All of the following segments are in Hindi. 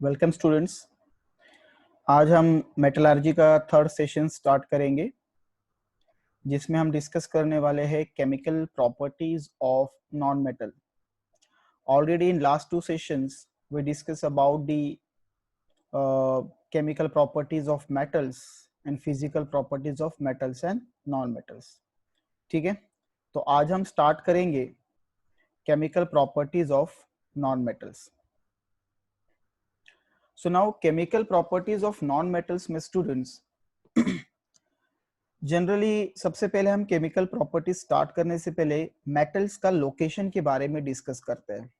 Welcome students. आज हम मेटलर्जी का थर्ड सेशन स्टार्ट करेंगे जिसमें हम डिस्कस करने वाले हैं chemical properties of non metal. Already in last two sessions we discuss about the chemical properties of metals and physical properties of metals and non metals। ठीक है, तो आज हम स्टार्ट करेंगे chemical properties of non metals. So now chemical properties of non-metals में स्टूडेंट्स जनरली सबसे पहले हम केमिकल प्रॉपर्टीज स्टार्ट करने से पहले मेटल्स का लोकेशन के बारे में डिस्कस करते हैं।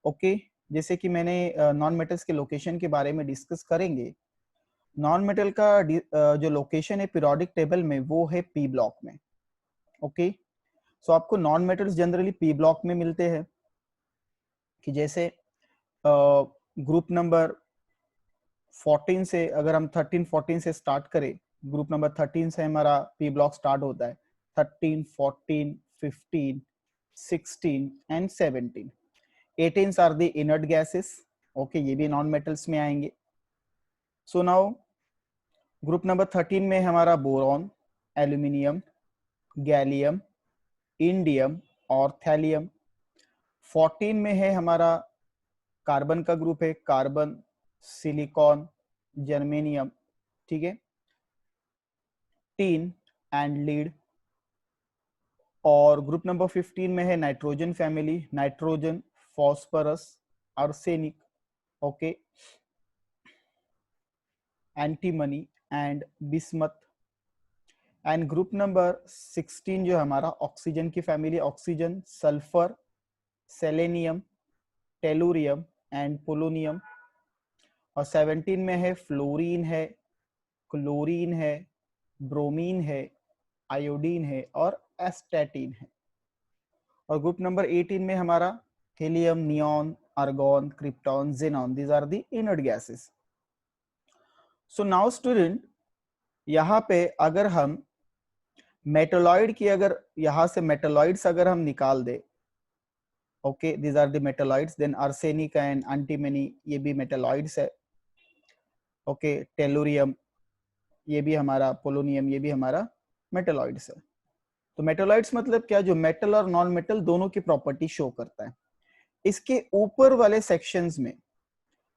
ओके, जैसे कि मैंने नॉन मेटल्स के लोकेशन के बारे में डिस्कस करेंगे। नॉन मेटल का जो लोकेशन है पीरियोडिक टेबल में वो है पी ब्लॉक में। ओके, सो आपको non metals generally P block में मिलते हैं कि जैसे ग्रुप नंबर 14 से अगर हम 13-14 से स्टार्ट करें, ग्रुप नंबर 13 से हमारा पी ब्लॉक स्टार्ट होता है। 13, 14, 15, 16 and 17। 18 are the inert gases. Okay, ये भी नॉन मेटल्स में आएंगे। सो नाउ ग्रुप नंबर 13 में हमारा बोरॉन, एल्यूमिनियम, गैलियम, इंडियम और थैलियम। 14 में है हमारा कार्बन का ग्रुप है, कार्बन, सिलिकॉन, जर्मेनियम। ठीक है, टीन एंड लीड। और ग्रुप नंबर 15 में है nitrogen family, nitrogen, phosphorus, arsenic, okay, antimony and bismuth. And group number 16 जो हमारा ऑक्सीजन की family, oxygen, sulphur, selenium, tellurium and polonium. और 17 में है फ्लोरीन है, क्लोरीन है, ब्रोमीन है, आयोडीन है और एस्टेटिन है। और ग्रुप नंबर 18 में हमारा helium, neon, argon, krypton, xenon. These are the inert gases. So now student, यहाँ पे अगर हम मेटलॉइड की, अगर यहाँ से मेटलॉइड्स अगर हम निकाल दे, okay, these are the metalloids. Then arsenic and antimony, ये भी मेटलॉइड्स है। ओके, टेलुरियम ये भी हमारा, पोलोनियम ये भी हमारा मेटलॉइड्स है। तो मेटलॉइड्स मतलब क्या, जो मेटल और नॉन मेटल दोनों की प्रॉपर्टी शो करता है। इसके ऊपर वाले सेक्शंस में,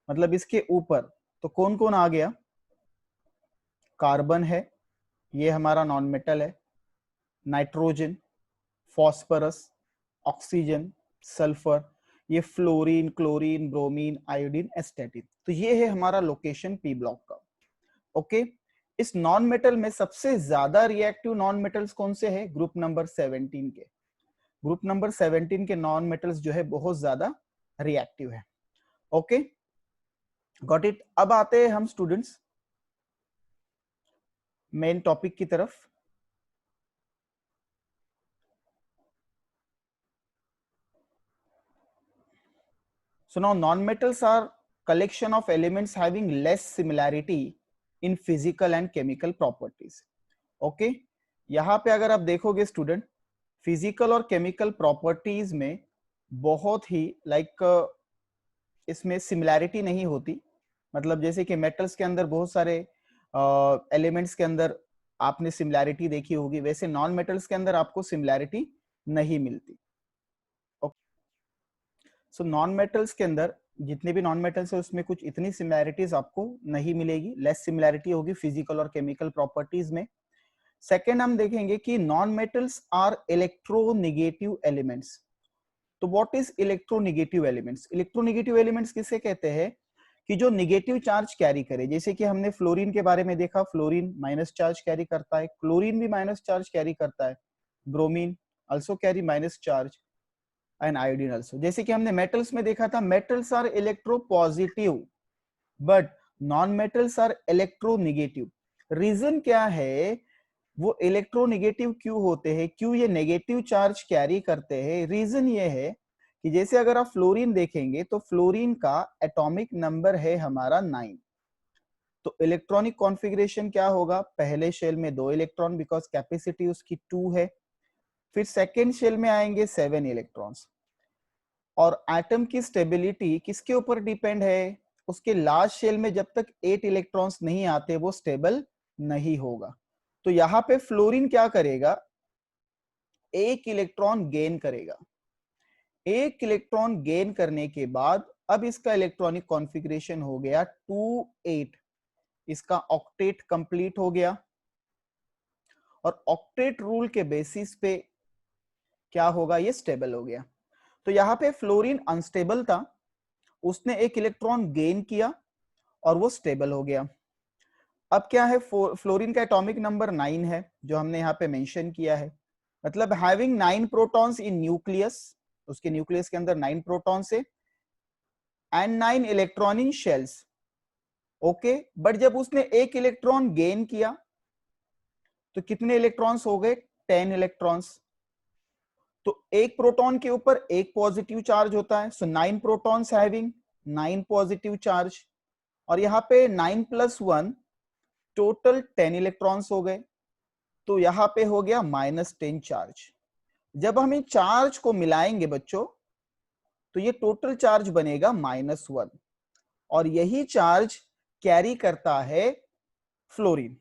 मतलब इसके ऊपर तो कौन कौन आ गया? कार्बन है, ये हमारा नॉन मेटल है। नाइट्रोजन, फॉस्फोरस, ऑक्सीजन, सल्फर, ये फ्लोरीन, क्लोरीन, ब्रोमीन, आयोडीन, एस्टेटिन। तो ये है हमारा लोकेशन पी ब्लॉक का। ओके, इस नॉन मेटल में सबसे ज्यादा रिएक्टिव नॉन मेटल्स कौन से हैं? ग्रुप नंबर 17 के। ग्रुप नंबर 17 के नॉन मेटल्स जो है बहुत ज्यादा रिएक्टिव है। Okay, got it. अब आते हैं हम स्टूडेंट्स मेन टॉपिक की तरफ। So now non-metals are collection of elements having less similarity in physical and chemical properties. Okay, यहाँ पे अगर आप देखोगे स्टूडेंट, फिजिकल और केमिकल प्रॉपर्टीज में बहुत ही इसमें सिमिलैरिटी नहीं होती। मतलब जैसे कि मेटल्स के अंदर बहुत सारे एलिमेंट्स के अंदर आपने सिमिलैरिटी देखी होगी, वैसे नॉन मेटल्स के अंदर आपको सिमिलैरिटी नहीं मिलती। सो नॉन मेटल्स के अंदर जितने भी नॉन मेटल्स है उसमें कुछ इतनी सिमिलैरिटीज आपको नहीं मिलेगी, लेस सिमिलैरिटी होगी फिजिकल और केमिकल प्रॉपर्टीज में। सेकेंड हम देखेंगे कि non metals are electronegative elements. तो what is electronegative elements? Electronegative elements किसे कहते हैं? कि जो निगेटिव चार्ज कैरी करे। जैसे कि हमने फ्लोरीन के बारे में देखा, फ्लोरीन माइनस चार्ज कैरी करता है, क्लोरीन भी माइनस चार्ज कैरी करता है, bromine also carry minus charge and iodine also. जैसे कि हमने मेटल्स में देखा था, metals are electropositive but non metals are electronegative. Reason क्या है? वो इलेक्ट्रोनेगेटिव क्यों होते हैं, क्यों ये नेगेटिव चार्ज कैरी करते हैं? रीजन ये है कि जैसे अगर आप फ्लोरीन देखेंगे तो फ्लोरीन का एटॉमिक नंबर है हमारा 9। तो इलेक्ट्रॉनिक कॉन्फ़िगरेशन क्या होगा? पहले शेल में 2 इलेक्ट्रॉन, बिकॉज कैपेसिटी उसकी 2 है। फिर सेकेंड शेल में आएंगे 7 इलेक्ट्रॉन्स। और एटम की स्टेबिलिटी किसके ऊपर डिपेंड है? उसके लास्ट शेल में जब तक 8 इलेक्ट्रॉन्स नहीं आते वो स्टेबल नहीं होगा। तो यहाँ पे फ्लोरीन क्या करेगा, एक इलेक्ट्रॉन गेन करेगा। एक इलेक्ट्रॉन गेन करने के बाद अब इसका इलेक्ट्रॉनिक कॉन्फ़िगरेशन हो गया 2 8, इसका ऑक्टेट कंप्लीट हो गया। और ऑक्टेट रूल के बेसिस पे क्या होगा, ये स्टेबल हो गया। तो यहाँ पे फ्लोरीन अनस्टेबल था, उसने एक इलेक्ट्रॉन गेन किया और वो स्टेबल हो गया। अब क्या है, फ्लोरीन का एटॉमिक नंबर 9 है जो हमने यहाँ पे मेंशन किया है, मतलब हैविंग 9 प्रोटॉन्स इन न्यूक्लियस, उसके न्यूक्लियस के अंदर 9 प्रोटॉन्स है and 9 electron in shells. Okay, but जब उसने एक इलेक्ट्रॉन गेन किया तो कितने इलेक्ट्रॉन्स हो गए, 10 इलेक्ट्रॉन्स। तो एक प्रोटॉन के ऊपर एक पॉजिटिव चार्ज होता है, सो 9 प्रोटॉन्स हैविंग 9 पॉजिटिव चार्ज, और यहाँ पे 9 + 1 टोटल 10 इलेक्ट्रॉन्स हो गए, तो यहाँ पे हो गया -10 चार्ज। जब हम इन चार्ज को मिलाएंगे बच्चों तो ये टोटल चार्ज बनेगा -1, और यही चार्ज कैरी करता है फ्लोरीन।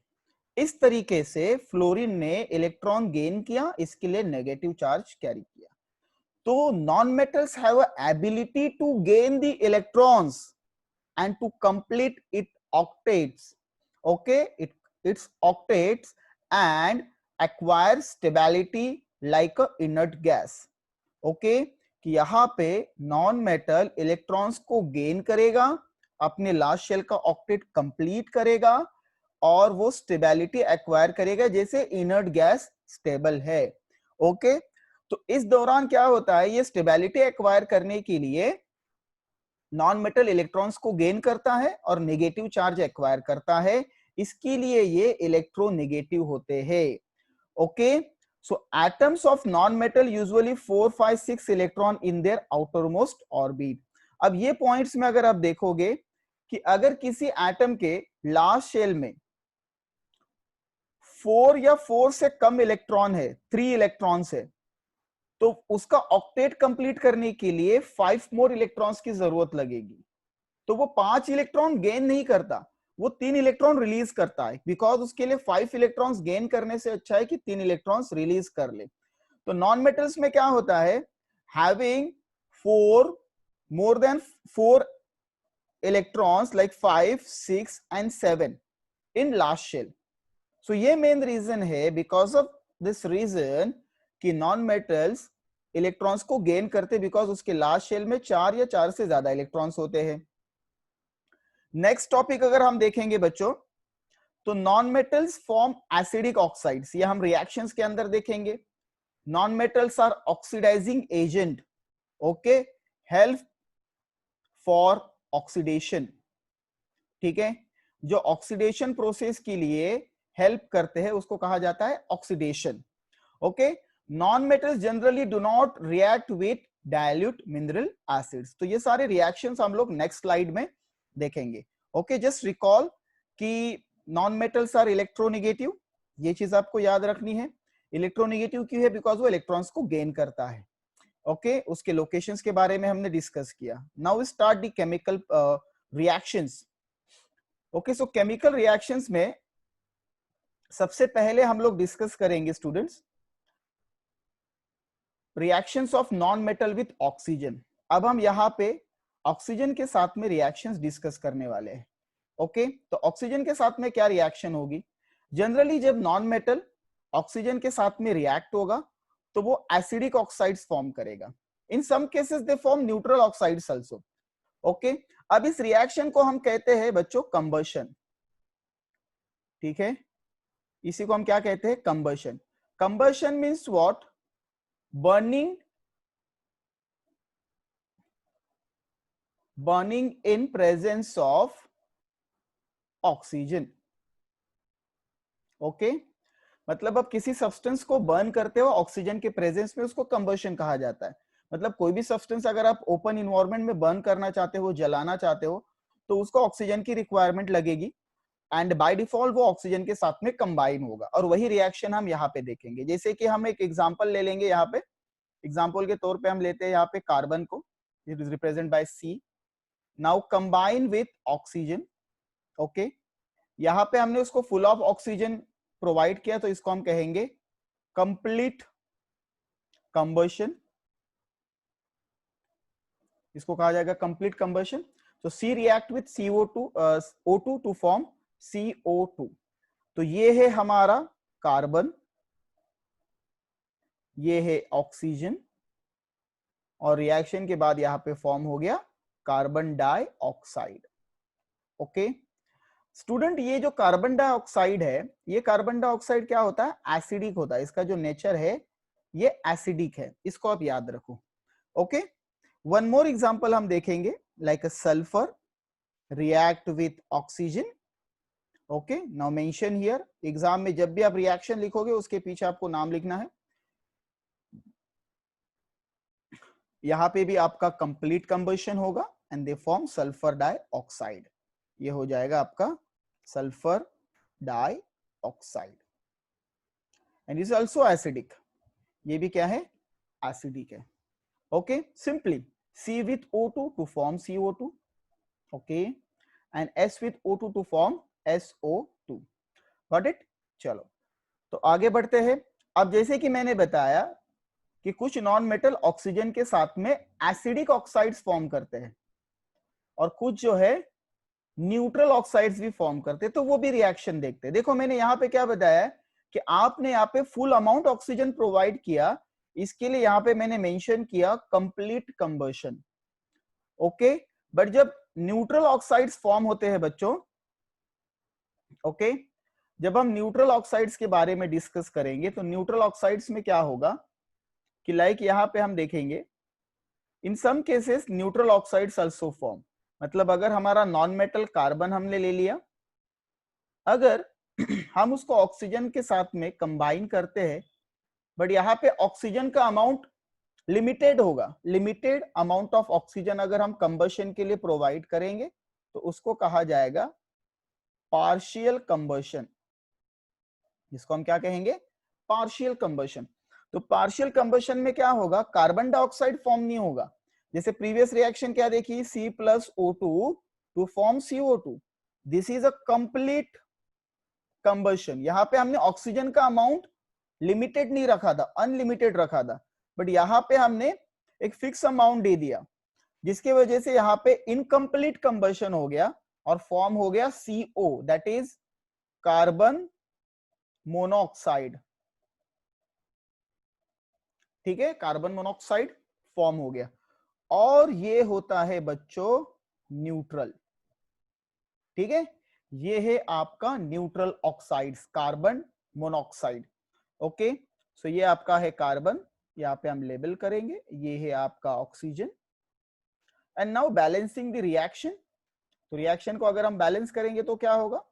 इस तरीके से फ्लोरीन ने इलेक्ट्रॉन गेन किया, इसके लिए नेगेटिव चार्ज कैरी किया। तो non metals have a ability to gain the electrons and to complete its octets, okay, its octets and acquire stability like a inert gas, okay, कि यहाँ पे नॉन मेटल इलेक्ट्रॉन्स को गेन करेगा, अपने लास्ट शेल का ऑक्टेट कंप्लीट करेगा और वो स्टेबिलिटी एक्वायर करेगा जैसे इनर्ट गैस स्टेबल है। ओके, तो इस दौरान क्या होता है, ये स्टेबिलिटी एक्वायर करने के लिए नॉन मेटल इलेक्ट्रॉन्स को गेन करता है और नेगेटिव चार्ज एक्वायर करता है, इसके लिए ये इलेक्ट्रोनेगेटिव होते हैं। Okay, so atoms of non metal usually 4 5 6 electron in their outermost orbit. अब ये पॉइंट्स में अगर आप देखोगे कि अगर किसी एटम के लास्ट शेल में 4 या 4 से कम इलेक्ट्रॉन है, 3 इलेक्ट्रॉन्स है, तो उसका ऑक्टेट कंप्लीट करने के लिए 5 मोर इलेक्ट्रॉन्स की जरूरत लगेगी। तो वो 5 इलेक्ट्रॉन गेन नहीं करता, वो 3 इलेक्ट्रॉन रिलीज करता है, बिकॉज उसके लिए 5 इलेक्ट्रॉन्स गेन करने से अच्छा है कि 3 इलेक्ट्रॉन्स रिलीज कर ले। तो नॉन मेटल्स में क्या होता है, having 4 more than 4 electrons like 5 6 and 7 in last shell. So ये मेन रीजन है, बिकॉज ऑफ दिस रीजन कि नॉन मेटल्स इलेक्ट्रॉन्स को गेन करते, बिकॉज उसके लास्ट शेल में 4 या 4 से ज्यादा इलेक्ट्रॉन्स होते हैं। नेक्स्ट टॉपिक अगर हम देखेंगे बच्चों, तो non metals form acidic oxides, ये हम रिएक्शंस के अंदर देखेंगे। Non metals are oxidising agent, okay, help for oxidation, ठीक है, जो ऑक्सीडेशन प्रोसेस के लिए हेल्प करते हैं उसको कहा जाता है oxidation. Okay, non metals generally do not react with dilute mineral acids. तो ये सारे रिएक्शंस हम लोग नेक्स्ट स्लाइड में देखेंगे। ओके, जस्ट रिकॉल कि नॉन मेटल्स आर इलेक्ट्रोनेगेटिव, ये चीज आपको याद रखनी है। इलेक्ट्रोनेगेटिव क्यों है, बिकॉज वो इलेक्ट्रॉन्स को गेन करता है। ओके, उसके लोकेशंस के बारे में हमने डिस्कस किया। Now start the chemical reactions. Okay, so chemical reactions में सबसे पहले हम लोग डिस्कस करेंगे students reactions of non metal with oxygen. अब हम यहाँ पे ऑक्सीजन के साथ में रिएक्शंस डिस्कस करने वाले हैं। ओके, तो ऑक्सीजन के साथ में क्या रिएक्शन होगी, जनरली जब नॉन मेटल ऑक्सीजन के साथ में रिएक्ट होगा तो वो एसिडिक ऑक्साइड्स फॉर्म करेगा। In some cases they form neutral oxides also. Okay, अब इस रिएक्शन को हम कहते हैं बच्चों कंबशन, ठीक है, इसी को हम क्या कहते हैं, combustion. Combustion means what, burning in presence of oxygen. Okay, मतलब अब किसी सब्सटेंस को बर्न करते हो ऑक्सीजन के प्रेजेंस में, उसको कंबशन कहा जाता है। मतलब कोई भी सब्सटेंस अगर आप ओपन इन्वायरमेंट में बर्न करना चाहते हो, जलाना चाहते हो, तो उसको ऑक्सीजन की रिक्वायरमेंट लगेगी एंड बाय डिफॉल्ट वो ऑक्सीजन के साथ में कंबाइन होगा, और वही रिएक्शन हम यहाँ पे देखेंगे। जैसे कि हम एक एग्जांपल ले लेंगे, यहाँ पे एग्जांपल के तौर पे हम लेते हैं यहाँ पे कार्बन को, it is represent by C। Now combine with oxygen. Okay, यहां पे हमने उसको फुल ऑफ ऑक्सीजन प्रोवाइड किया, तो इसको हम कहेंगे कंप्लीट कंबशन, इसको कहा जाएगा कंप्लीट कंबशन। तो C react with CO2 O2 to form CO2। तो ये है हमारा कार्बन, ये है ऑक्सीजन, और रिएक्शन के बाद यहां पे फॉर्म हो गया कार्बन डाइऑक्साइड। ओके स्टूडेंट, ये जो कार्बन डाइऑक्साइड है, ये कार्बन डाइऑक्साइड क्या होता है, एसिडिक होता है। इसका जो नेचर है ये एसिडिक है, इसको आप याद रखो। ओके, वन मोर एग्जांपल हम देखेंगे, like sulphur react with oxygen. Okay, now mention here, exam में जब भी आप रिएक्शन लिखोगे उसके पीछे आपको नाम लिखना है। यहां पे भी आपका कंप्लीट कंबशन होगा and they form sulphur dioxide. ये हो जाएगा आपका sulphur dioxide and is also acidic. ये भी क्या है, एसिडिक है। Okay, simply C with O2 to form CO2, okay, and S with O2 to form SO2. Got it? चलो, तो आगे बढ़ते हैं। अब जैसे कि मैंने बताया कि कुछ नॉन मेटल ऑक्सीजन के साथ में एसिडिक ऑक्साइड्स फॉर्म करते हैं और कुछ जो है न्यूट्रल ऑक्साइड्स भी फॉर्म करते हैं, तो वो भी रिएक्शन देखते हैं। देखो मैंने यहाँ पे क्या बताया कि आपने यहाँ पे फुल अमाउंट ऑक्सीजन प्रोवाइड किया, इसके लिए यहाँ पे मैंने मेंशन किया कंप्लीट कंबशन। ओके, बट जब न्यूट्रल ऑक्साइड्स फॉर्म होते हैं बच्चों, ओके, जब हम न्यूट्रल ऑक्साइड्स के बारे में डिस्कस करेंगे तो न्यूट्रल ऑक्साइड्स में क्या होगा कि लाइक यहां पे हम देखेंगे in some cases neutral oxides also form. मतलब अगर हमारा नॉन मेटल कार्बन हमने ले लिया, अगर हम उसको ऑक्सीजन के साथ में कंबाइन करते हैं, बट यहाँ पे ऑक्सीजन का अमाउंट लिमिटेड होगा, लिमिटेड अमाउंट ऑफ ऑक्सीजन अगर हम कंबशन के लिए प्रोवाइड करेंगे तो उसको कहा जाएगा पार्शियल कंबशन, जिसको हम क्या कहेंगे, पार्शियल कंबशन। तो पार्शियल कंबशन में क्या होगा, कार्बन डाइऑक्साइड फॉर्म नहीं होगा। जैसे प्रीवियस रिएक्शन क्या देखी, C+O2 to form CO2, this is a complete combustion. यहां पे हमने ऑक्सीजन का अमाउंट लिमिटेड नहीं रखा था, अनलिमिटेड रखा था, बट यहां पे हमने एक फिक्स अमाउंट दे दिया, जिसकी वजह से यहां पे इनकम्प्लीट कंबशन हो गया और फॉर्म हो गया CO, that is carbon monoxide. ठीक है, कार्बन मोनोऑक्साइड फॉर्म हो गया, और ये होता है बच्चों न्यूट्रल। ठीक है, ये है आपका neutral oxides, carbon monoxide. Okay, so ये आपका है कार्बन, यहाँ पे हम लेबल करेंगे, ये है आपका oxygen. And now balancing the reaction. तो रिएक्शन को अगर हम बैलेंस करेंगे तो क्या होगा,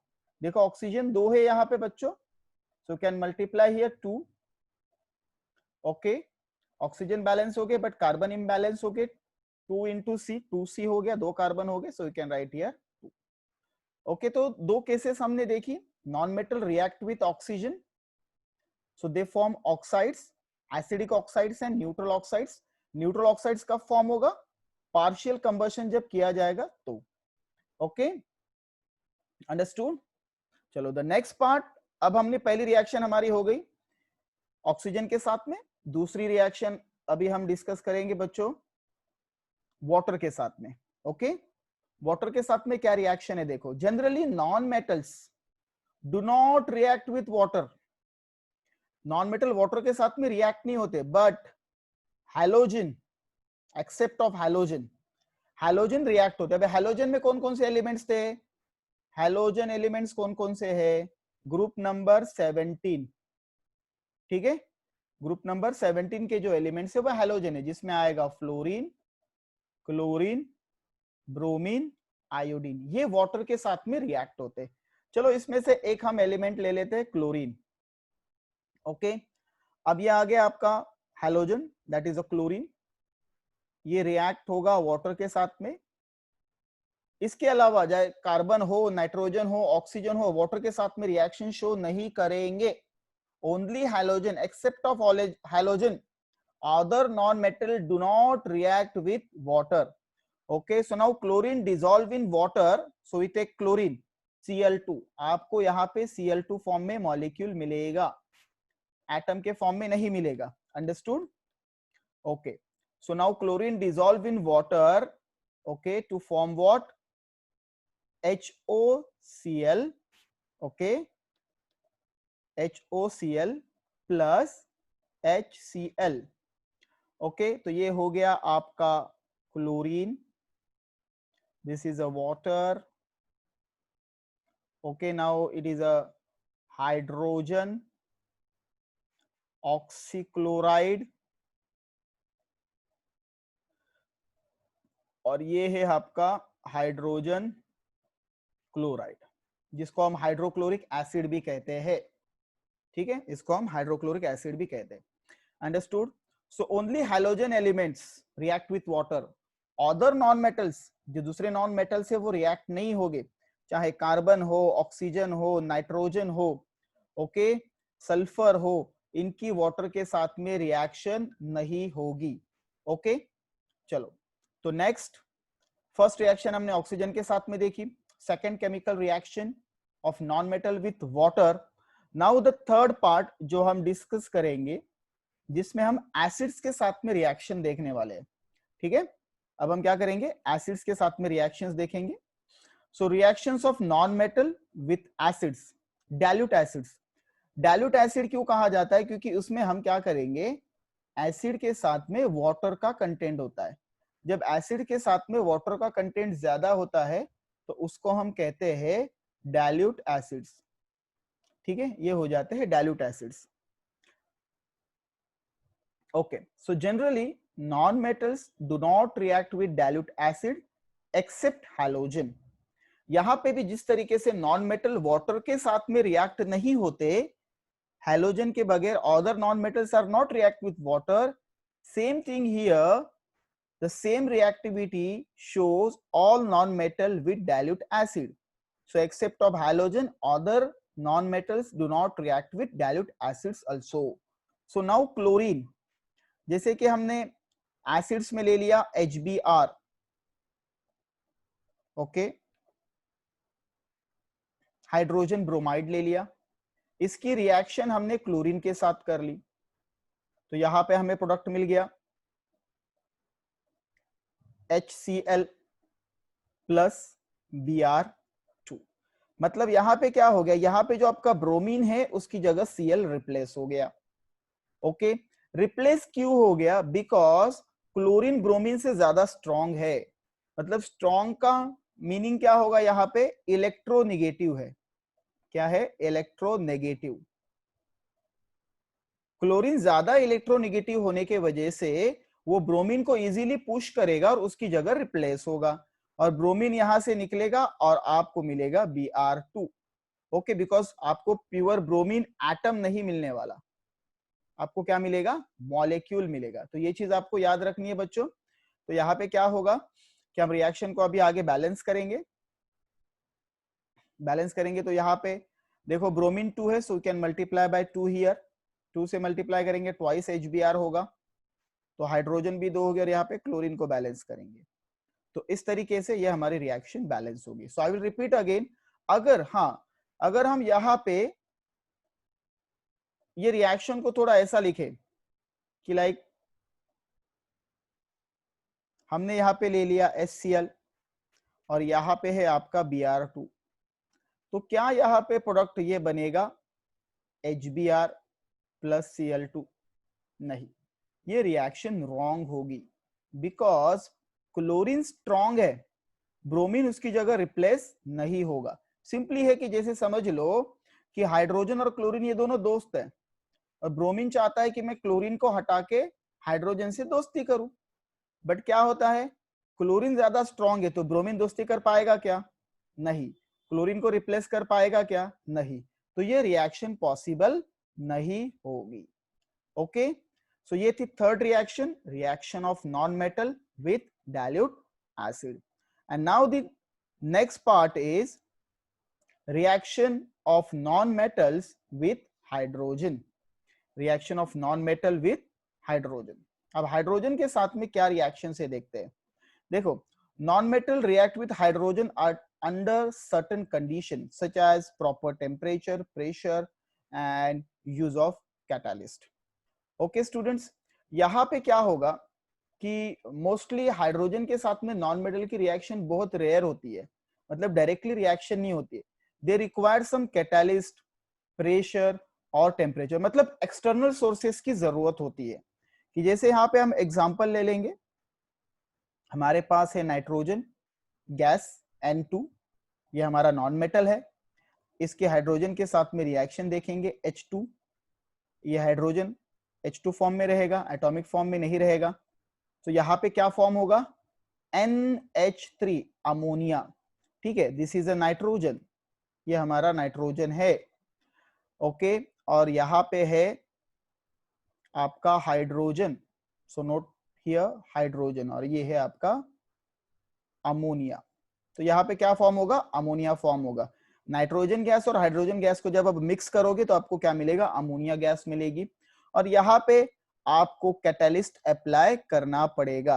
देखो ऑक्सीजन 2 है यहाँ पे बच्चों, so can multiply here 2। Okay, oxygen balance हो गए बट कार्बन इम्बैलेंस हो गए, 2 into C, 2C हो गया, 2 कार्बन हो गए, so you can write here 2। Okay, तो दो केसेस हमने देखी, non metal react with oxygen, so they form oxides, acidic oxides and neutral oxides। neutral oxides कब फॉर्म होगा, पार्शियल कंबशन जब किया जाएगा तो। Okay, understood. चलो द नेक्स्ट पार्ट, अब हमने पहली रिएक्शन हमारी हो गई ऑक्सीजन के साथ में, दूसरी रिएक्शन अभी हम डिस्कस करेंगे बच्चों वाटर के साथ में। ओके, वाटर के साथ में क्या रिएक्शन है, देखो generally non metals do not react with water, non metal water के साथ में रिएक्ट नहीं होते, but halogen, except of halogen, halogen react होते हैं। हैलोजन में कौन कौन से एलिमेंट्स थे, हैलोजन एलिमेंट्स कौन कौन से हैं, ग्रुप नंबर 17। ठीक है, ग्रुप नंबर 17 के जो एलिमेंट्स है वो हैलोजन है, जिसमें आएगा फ्लोरीन, क्लोरीन, ब्रोमीन, आयोडीन, ये वाटर के साथ में रिएक्ट होते हैं। चलो इसमें से एक हम एलिमेंट ले लेते हैं, क्लोरीन। ओके, अब ये आ गया आपका halogen, that is a chlorine, ये रिएक्ट होगा वाटर के साथ में। इसके अलावा चाहे कार्बन हो, नाइट्रोजन हो, ऑक्सीजन हो, वाटर के साथ में रिएक्शन शो नहीं करेंगे, only halogen, except of halogen other non metal do not react with water. Okay, so now chlorine dissolve in water, so we take chlorine Cl2. आपको यहाँ पे Cl2 फॉर्म में मॉलिक्यूल मिलेगा, एटम के फॉर्म में नहीं मिलेगा. Understood? Okay, so now chlorine dissolve in water, okay, to form what? HOCl, okay, HOCl plus HCl. Okay, तो ये हो गया आपका chlorine. This is a water. Okay, now it is a hydrogen oxychloride, और ये है आपका हाइड्रोजन क्लोराइड, जिसको हम हाइड्रोक्लोरिक एसिड भी कहते हैं. ठीक है, इसको हम हाइड्रोक्लोरिक एसिड भी कहते हैं. Understood? So only halogen elements react with water. Other non metals, जो दूसरे नॉन मेटल्स है वो रिएक्ट नहीं होंगे, चाहे कार्बन हो, ऑक्सीजन हो, नाइट्रोजन हो, ओके, सल्फर हो, इनकी वाटर के साथ में रिएक्शन नहीं होगी. ओके, चलो, तो नेक्स्ट फर्स्ट रिएक्शन हमने ऑक्सीजन के साथ में देखी. Second chemical reaction of non metal with water. Now the third part जो हम डिस्कस करेंगे, जिसमें हम एसिड्स के साथ में रिएक्शन देखने वाले हैं. ठीक है, अब हम क्या करेंगे, एसिड्स के साथ में रिएक्शंस देखेंगे. So reactions of non metal with acids, dilute acids. Dilute acid क्यों कहा जाता है? क्योंकि उसमें हम क्या करेंगे, एसिड के साथ में वाटर का कंटेंट होता है. जब एसिड के साथ में वाटर का कंटेंट ज्यादा होता है तो उसको हम कहते हैं डाइल्यूट एसिड्स. ठीक है, ये हो जाते हैं dilute acids. Okay, so generally non-metals do not react with dilute acid except halogen. यहां पे भी जिस तरीके से नॉन मेटल वाटर के साथ में रिएक्ट नहीं होते हैलोजन के बगैर, other non metals are not react with water. Same thing here, the same reactivity shows all non-metal with dilute acid. So except of halogen, other non-metals do not react with dilute acids also. So now chlorine, जैसे कि हमने एसिड्स में ले लिया HBr, ओके, हाइड्रोजन ब्रोमाइड ले लिया, इसकी रिएक्शन हमने क्लोरीन के साथ कर ली, तो यहां पे हमें प्रोडक्ट मिल गया HCl प्लस Br2. मतलब यहां पे क्या हो गया, यहां पे जो आपका ब्रोमीन है उसकी जगह Cl रिप्लेस हो गया. ओके, रिप्लेस क्यों हो गया? बिकॉज क्लोरीन ब्रोमीन से ज्यादा स्ट्रॉन्ग है. मतलब स्ट्रॉन्ग का मीनिंग क्या होगा, यहाँ पे इलेक्ट्रोनेगेटिव है. क्या है? इलेक्ट्रोनेगेटिव. क्लोरीन ज्यादा इलेक्ट्रोनेगेटिव होने के वजह से वो ब्रोमीन को इजीली पुश करेगा और उसकी जगह रिप्लेस होगा, और ब्रोमीन यहां से निकलेगा और आपको मिलेगा Br2. ओके, बिकॉज आपको प्योर ब्रोमीन एटम नहीं मिलने वाला, आपको क्या मिलेगा, मॉलिक्यूल मिलेगा. तो ये चीज आपको याद रखनी है बच्चों. तो यहाँ पे क्या होगा कि हम रिएक्शन को अभी आगे बैलेंस करेंगे. बैलेंस करेंगे तो यहाँ पे देखो ब्रोमीन 2 है, so you can multiply by 2 here. 2 से मल्टीप्लाई करेंगे ट्वाइस HBr होगा, तो हाइड्रोजन भी 2 हो गया, और यहाँ पे क्लोरीन को बैलेंस करेंगे. तो इस तरीके से ये हमारी रिएक्शन बैलेंस होगी. सो आई विल रिपीट अगेन. अगर हम यहाँ पे ये रिएक्शन को थोड़ा ऐसा लिखे कि लाइक हमने यहाँ पे ले लिया HCl और यहाँ पे है आपका Br2, तो क्या यहाँ पे प्रोडक्ट ये बनेगा HBr प्लस Cl2? नहीं, ये रिएक्शन रॉन्ग होगी, बिकॉज क्लोरीन स्ट्रॉन्ग है, ब्रोमीन उसकी जगह रिप्लेस नहीं होगा. सिंपली है कि जैसे समझ लो कि हाइड्रोजन और क्लोरीन ये दोनों दोस्त हैं, और ब्रोमीन चाहता है कि मैं क्लोरीन को हटा के हाइड्रोजन से दोस्ती करूं, बट क्या होता है, क्लोरीन ज्यादा स्ट्रॉन्ग है, तो ब्रोमीन दोस्ती कर पाएगा क्या? नहीं. क्लोरीन को रिप्लेस कर पाएगा क्या? नहीं. तो ये रिएक्शन पॉसिबल नहीं होगी. ओके, सो ये थी third reaction, reaction of non metal with dilute acid. And now the next part is reaction of non metals with hydrogen. Reaction of non metal with hydrogen. अब हाइड्रोजन के साथ में क्या रिएक्शन से देखते हैं. देखो, Non-metal react with hydrogen are under certain conditions such as proper temperature, pressure and use of catalyst. Okay students, यहाँ पे क्या होगा कि मोस्टली हाइड्रोजन के साथ में नॉन मेटल की रिएक्शन बहुत रेयर होती है, मतलब डायरेक्टली रिएक्शन नहीं होती है. They require some catalyst, pressure और टेम्परेचर, मतलब एक्सटर्नल सोर्सेस की जरूरत होती है. कि जैसे यहाँ पे हम एग्जांपल ले लेंगे, हमारे पास है नाइट्रोजन गैस N2, ये हमारा नॉन मेटल है. इसके हाइड्रोजन के साथ में रिएक्शन देखेंगे H2, ये हाइड्रोजन H2 फॉर्म में रहेगा, एटॉमिक फॉर्म में नहीं रहेगा. तो यहाँ पे क्या फॉर्म होगा, NH3 अमोनिया. ठीक है, दिस इज अ नाइट्रोजन, ये हमारा नाइट्रोजन है. ओके, और यहाँ पे है आपका hydrogen, so note here hydrogen, और ये है आपका अमोनिया. तो यहाँ पे क्या फॉर्म होगा, अमोनिया फॉर्म होगा. नाइट्रोजन गैस और हाइड्रोजन गैस को जब आप मिक्स करोगे तो आपको क्या मिलेगा, अमोनिया गैस मिलेगी. और यहाँ पे आपको कैटालिस्ट अप्लाई करना पड़ेगा.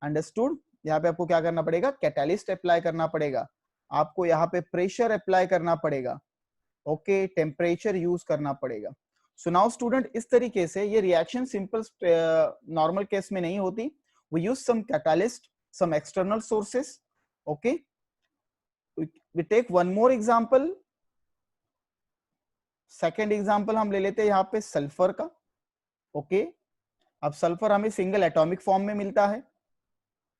अंडरस्टूड, यहाँ पे आपको क्या करना पड़ेगा, कैटालिस्ट अप्लाई करना पड़ेगा. आपको यहाँ पे प्रेशर अप्लाई करना पड़ेगा. ओके, टेम्परेचर यूज करना पड़ेगा. सो नाउ स्टूडेंट, इस तरीके से ये रिएक्शन सिंपल नॉर्मल केस में नहीं होती. We use some catalyst, some external sources. Okay, we take one more example. Second example हम ले लेते हैं यहाँ पे सल्फर का. ओके, अब सल्फर हमें सिंगल एटॉमिक फॉर्म में मिलता है.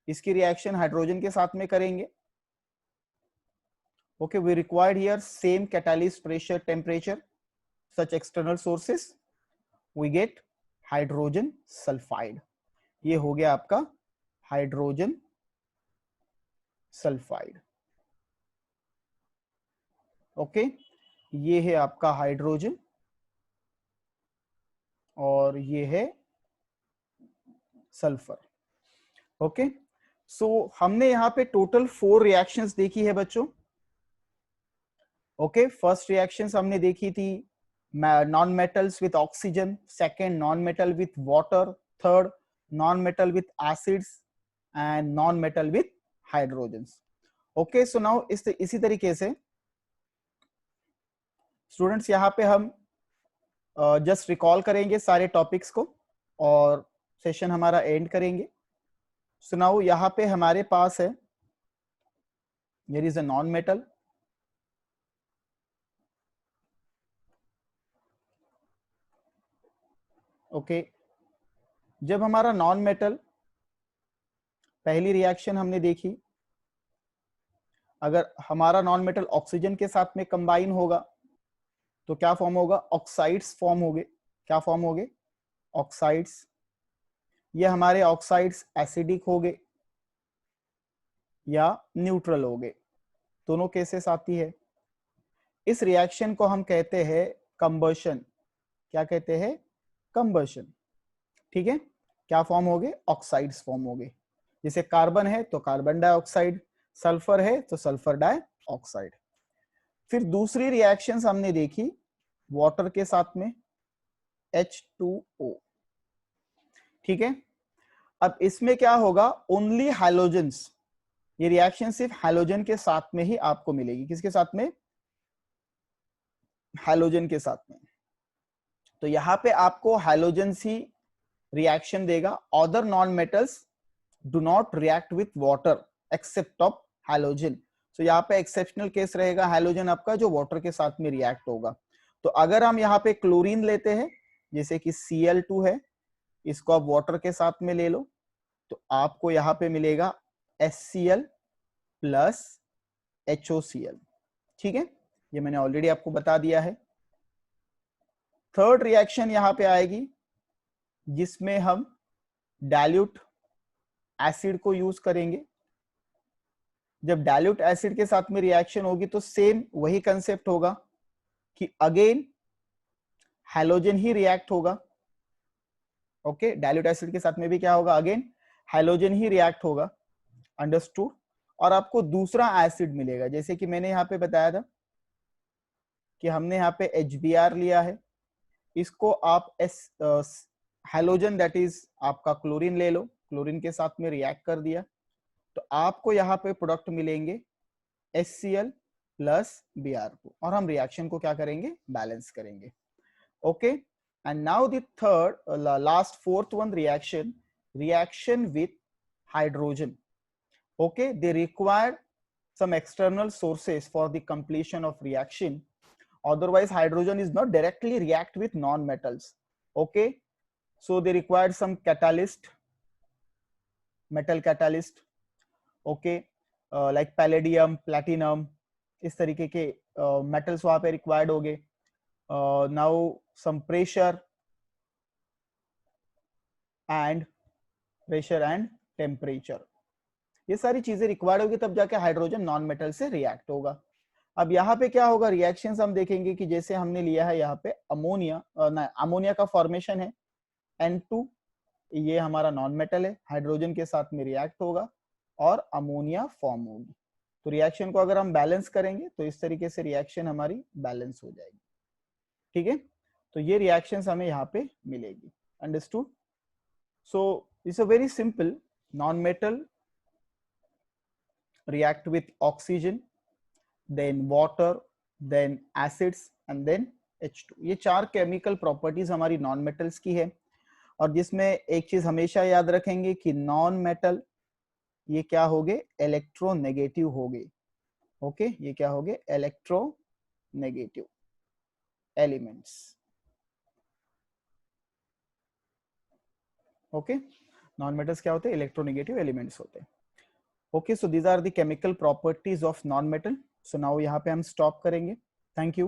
इसकी रिएक्शन हाइड्रोजन के साथ में करेंगे. Okay, we required here same catalyst, pressure, temperature, such external sources. We get hydrogen sulphide. ये हो गया आपका हाइड्रोजन सल्फाइड. ओके, ये है आपका हाइड्रोजन और ये है सल्फर. ओके, सो हमने यहाँ पे टोटल 4 रिएक्शंस देखी है बच्चों. ओके, फर्स्ट रिएक्शंस हमने देखी थी non metals with oxygen, second non metal with water, third non metal with acids and non metal with hydrogens. Okay, so now इसी तरीके से स्टूडेंट्स यहाँ पे हम जस्ट रिकॉल करेंगे सारे टॉपिक्स को और सेशन हमारा एंड करेंगे. सो नाउ यहाँ पे हमारे पास है, here is a non metal. Okay, जब हमारा नॉन मेटल, पहली रिएक्शन हमने देखी, अगर हमारा नॉन मेटल ऑक्सीजन के साथ में कंबाइन होगा तो क्या फॉर्म होगा, ऑक्साइड्स फॉर्म होंगे. क्या फॉर्म होंगे, ऑक्साइड्स. ये हमारे ऑक्साइड्स एसिडिक होंगे या न्यूट्रल होंगे, दोनों केसेस आती है. इस रिएक्शन को हम कहते हैं कंबशन. क्या कहते हैं, कंबशन. ठीक है, क्या फॉर्म हो गए, ऑक्साइड्स फॉर्म हो गए. जैसे कार्बन है तो कार्बन डाइऑक्साइड, सल्फर है तो सल्फर डाइऑक्साइड. फिर दूसरी रिएक्शंस हमने देखी वाटर के साथ में, H2O. ठीक है, अब इसमें क्या होगा, ओनली हैलोजेंस. ये रिएक्शन सिर्फ हैलोजन के साथ में ही आपको मिलेगी. किसके साथ में, हैलोजन के साथ में. तो यहाँ पे आपको हैलोजेंस ही रिएक्शन देगा. Other non metals do not react with water except of halogen. तो यहाँ पे एक्सेप्शनल केस रहेगा हैलोजन आपका, जो वाटर के साथ में रिएक्ट होगा. तो अगर हम यहाँ पे क्लोरीन लेते हैं, जैसे कि Cl2 है, इसको आप वाटर के साथ में ले लो, तो आपको यहाँ पे मिलेगा HCl प्लस HOCl. ठीक है, ये मैंने ऑलरेडी आपको बता दिया है. थर्ड रिएक्शन यहाँ पे आएगी जिसमें हम डाइल्यूट एसिड को यूज करेंगे. जब डाइल्यूट एसिड के साथ में रिएक्शन होगी तो सेम वही कंसेप्ट होगा कि अगेन हैलोजन ही रिएक्ट होगा. ओके, डाइल्यूट एसिड के साथ में भी क्या होगा, अगेन हैलोजन ही रिएक्ट होगा. अंडरस्टूड. और आपको दूसरा एसिड मिलेगा, जैसे कि मैंने यहाँ पे बताया था कि हमने यहाँ पे HBr लिया है, इसको आप हैलोजन दैट इज आपका क्लोरीन ले लो, क्लोरीन के साथ में रिएक्ट कर दिया तो आपको यहाँ पे प्रोडक्ट मिलेंगे HCl प्लस Br2 और हम रिएक्शन को क्या करेंगे, बैलेंस करेंगे. Okay, and now the third last fourth one reaction with hydrogen. Okay, they require some external sources for the completion of reaction. Otherwise hydrogen is not directly react with non-metals. Okay, so they require some catalyst, metal catalyst. Okay, like palladium, platinum, इस तरीके के metals वहां पे required होंगे. Now some pressure and temperature, ये सारी चीजें रिक्वायर्ड होगी, तब जाके हाइड्रोजन नॉन मेटल से रिएक्ट होगा. अब यहाँ पे क्या होगा, रिएक्शंस हम देखेंगे कि जैसे हमने लिया है यहाँ पे अमोनिया, अमोनिया का फॉर्मेशन है N2, ये हमारा नॉन मेटल है, हाइड्रोजन के साथ में रिएक्ट होगा और अमोनिया फॉर्म होगी. तो रिएक्शन को अगर हम बैलेंस करेंगे तो इस तरीके से रिएक्शन हमारी बैलेंस हो जाएगी. ठीक है, तो ये रिएक्शंस हमें यहाँ पे मिलेगी. Understood? So it's a very simple. Non metal react with oxygen, then water, then acids and then H2. ये चार केमिकल प्रॉपर्टीज हमारी नॉन मेटल्स की है. और जिसमें एक चीज हमेशा याद रखेंगे कि नॉन मेटल ये क्या होगे, इलेक्ट्रोनेगेटिव होगे. ओके, ये क्या होगे, electronegative elements. Okay, non metals क्या होते हैं, इलेक्ट्रोनेगेटिव एलिमेंट्स होते हैं. Okay, so these are the chemical properties of non-metal. So now यहाँ पे हम stop करेंगे. Thank you.